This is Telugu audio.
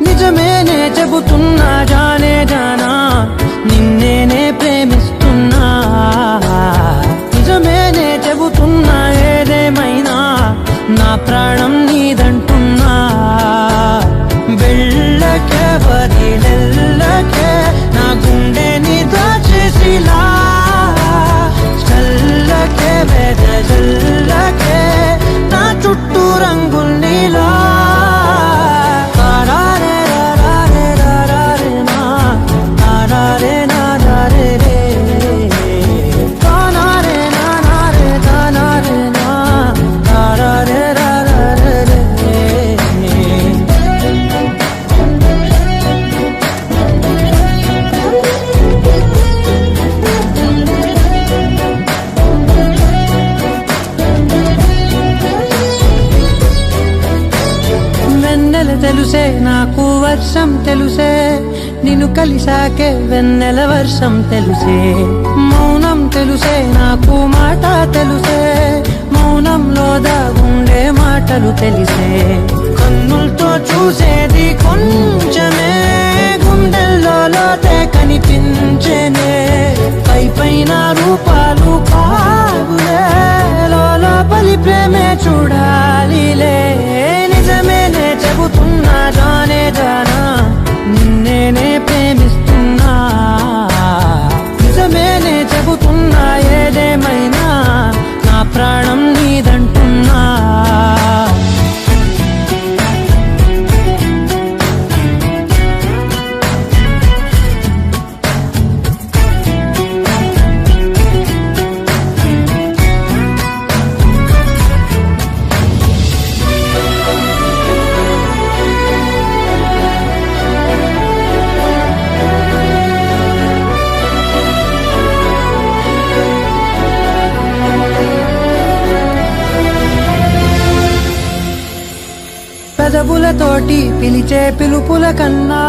నిజమేనే చెబుతున్నా జానే జానా నిన్నేనే ప్రేమిస్తున్నా నిజమేనే చెబుతున్నా ఏదేమైనా నా ప్రాణం నీదంటున్నా వెళ్ళకే వదిలెల్లకే నా గుండెని దాచేసిలా చల్లకే వెదజల్లకే నా చుట్టూ రంగుల్నిలా తెలుసే నాకు వర్షం తెలుసే నిన్ను కలిసాకే వెన్నెల వర్షం తెలుసే మౌనం తెలుసే నాకు మాట తెలుసే మౌనంలో దాగుండే మాటలు తెలిసే కన్నులతో చూసేది కొంచెమే గుండెల్లో లోతే కనిపించేనే పై పైన రూపాలు కావులే లోపలి ప్రేమే చూడాలిలే నిజమేనే చెబుతున్నా జానే జానా నిన్నేనే ప్రేమిస్తున్నా నిజమేనే చెబుతున్నా ఏదేమైనా నా ప్రాణం నీదంటున్నా పెదవులతోటి పిలిచే పిలుపుల కన్నా